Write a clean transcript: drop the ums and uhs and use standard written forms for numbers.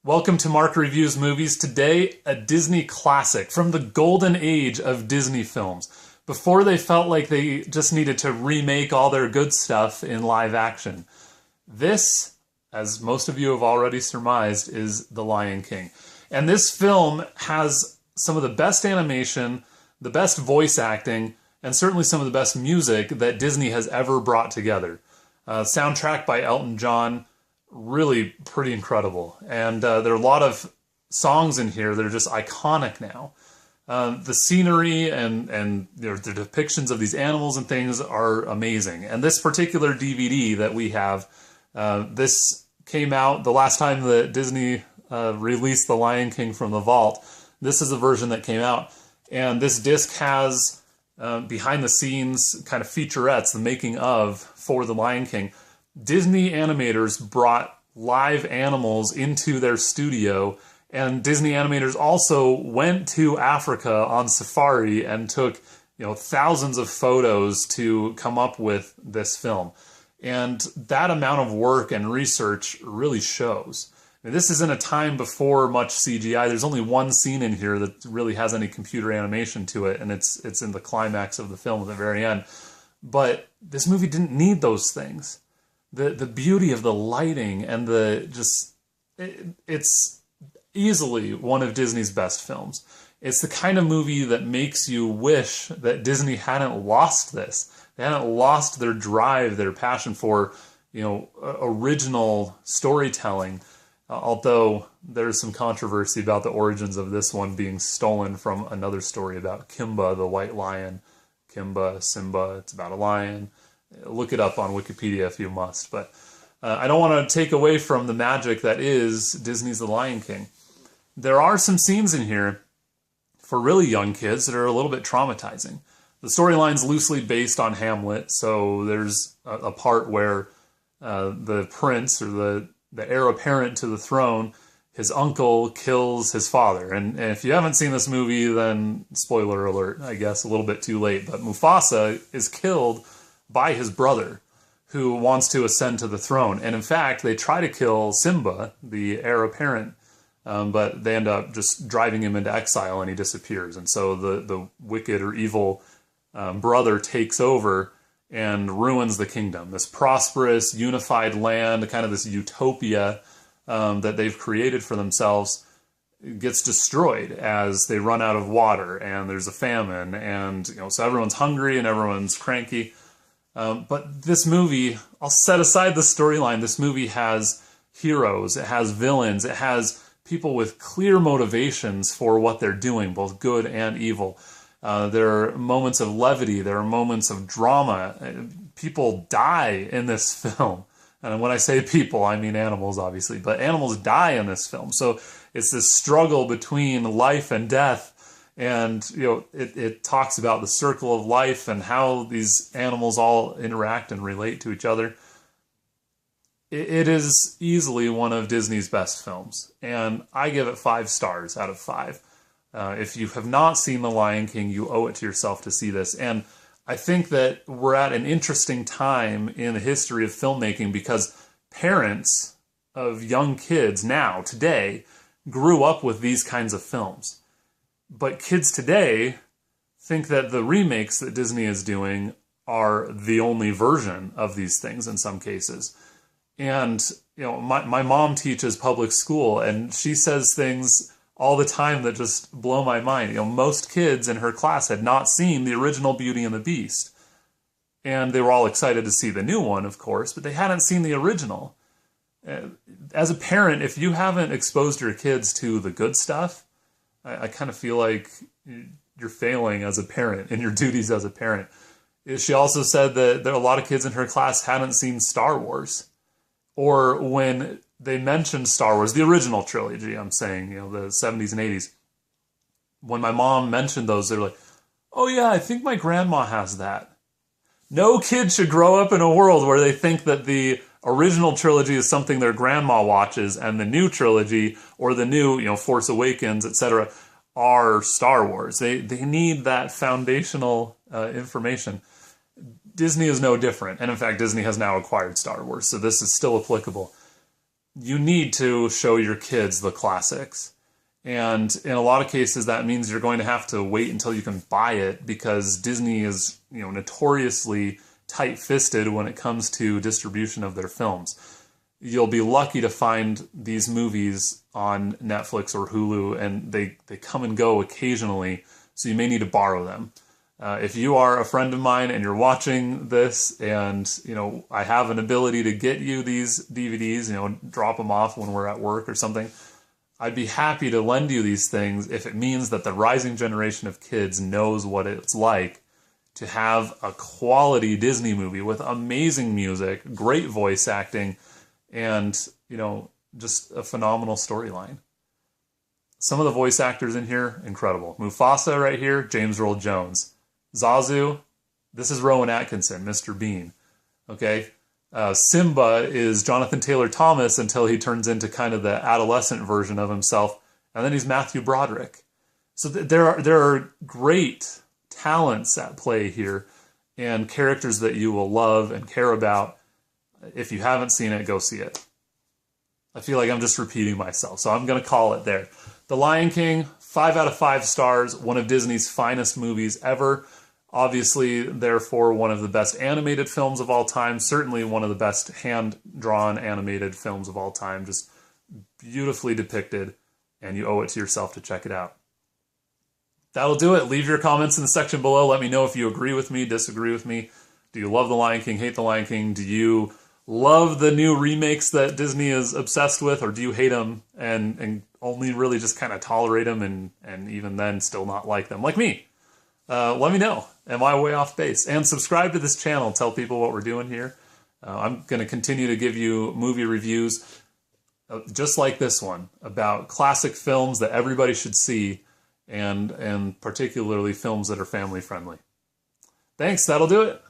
Welcome to Mark Reviews Movies. Today, a Disney classic from the golden age of Disney films, before they felt like they just needed to remake all their good stuff in live action. This, as most of you have already surmised, is The Lion King. And this film has some of the best animation, the best voice acting, and certainly some of the best music that Disney has ever brought together. Soundtrack by Elton John, really pretty incredible. And there are a lot of songs in here that are just iconic now. The scenery and the depictions of these animals and things are amazing. And this particular DVD that we have, this came out the last time that Disney released The Lion King from the vault. This is the version that came out. And this disc has behind the scenes kind of featurettes, the making of for The Lion King. Disney animators brought live animals into their studio, and Disney animators also went to Africa on safari and took, thousands of photos to come up with this film. And that amount of work and research really shows. I mean, this is in a time before much CGI. There's only one scene in here that really has any computer animation to it, and it's in the climax of the film at the very end. But this movie didn't need those things. The beauty of the lighting and it's easily one of Disney's best films. It's the kind of movie that makes you wish that Disney hadn't lost this. They hadn't lost their drive, their passion for, original storytelling. Although there's some controversy about the origins of this one being stolen from another story about Kimba, the white lion. Simba, it's about a lion. Look it up on Wikipedia if you must. But I don't want to take away from the magic that is Disney's The Lion King. There are some scenes in here for really young kids that are a little bit traumatizing. The storyline's loosely based on Hamlet, so there's a part where the prince, or the heir apparent to the throne, his uncle kills his father. And if you haven't seen this movie, then spoiler alert, I guess, a little bit too late. But Mufasa is killed by his brother, who wants to ascend to the throne. And in fact, they try to kill Simba, the heir apparent, but they end up just driving him into exile and he disappears. And so the wicked or evil brother takes over and ruins the kingdom. This prosperous, unified land, kind of this utopia that they've created for themselves, gets destroyed as they run out of water and there's a famine, and so everyone's hungry and everyone's cranky. But this movie, I'll set aside the storyline. This movie has heroes, it has villains, it has people with clear motivations for what they're doing, both good and evil. There are moments of levity, there are moments of drama. People die in this film. And when I say people, I mean animals, obviously, but animals die in this film. So it's this struggle between life and death. And, it talks about the circle of life and how these animals all interact and relate to each other. It is easily one of Disney's best films. And I give it 5 stars out of 5. If you have not seen The Lion King, you owe it to yourself to see this. And I think that we're at an interesting time in the history of filmmaking because parents of young kids now, today, grew up with these kinds of films. But kids today think that the remakes that Disney is doing are the only version of these things in some cases. And, my mom teaches public school, and she says things all the time that just blow my mind. Most kids in her class had not seen the original Beauty and the Beast. And they were all excited to see the new one, of course, but they hadn't seen the original. As a parent, if you haven't exposed your kids to the good stuff, I kind of feel like you're failing as a parent in your duties as a parent. She also said that there are a lot of kids in her class hadn't seen Star Wars. Or when they mentioned Star Wars, the original trilogy, I'm saying, the 70s and 80s. When my mom mentioned those, they're like, oh yeah, I think my grandma has that. No kid should grow up in a world where they think that the original trilogy is something their grandma watches and the new trilogy or the new, Force Awakens, etc., are Star Wars. They need that foundational information. Disney is no different. And in fact, Disney has now acquired Star Wars, so this is still applicable. you need to show your kids the classics. And in a lot of cases, that means you're going to have to wait until you can buy it, because Disney is, notoriously tight-fisted when it comes to distribution of their films. You'll be lucky to find these movies on Netflix or Hulu, and they come and go occasionally, so you may need to borrow them. If you are a friend of mine and you're watching this, and I have an ability to get you these DVDs, drop them off when we're at work or something, I'd be happy to lend you these things if it means that the rising generation of kids knows what it's like to have a quality Disney movie with amazing music, great voice acting, and, just a phenomenal storyline. Some of the voice actors in here, incredible. Mufasa right here, James Earl Jones. Zazu, this is Rowan Atkinson, Mr. Bean. Okay? Simba is Jonathan Taylor Thomas until he turns into kind of the adolescent version of himself, and then he's Matthew Broderick. So there are great talents at play here, and characters that you will love and care about. If you haven't seen it, go see it. I feel like I'm just repeating myself, so I'm going to call it there. The Lion King, 5 out of 5 stars, one of Disney's finest movies ever. Obviously, therefore, one of the best animated films of all time. Certainly one of the best hand-drawn animated films of all time. Just beautifully depicted, and you owe it to yourself to check it out. That'll do it. Leave your comments in the section below. Let me know if you agree with me, disagree with me. Do you love The Lion King, hate The Lion King? Do you love the new remakes that Disney is obsessed with, or do you hate them and only really just kind of tolerate them and even then still not like them, like me? Let me know. Am I way off base? And subscribe to this channel. Tell people what we're doing here. I'm going to continue to give you movie reviews just like this one about classic films that everybody should see, and particularly films that are family friendly. Thanks. That'll do it.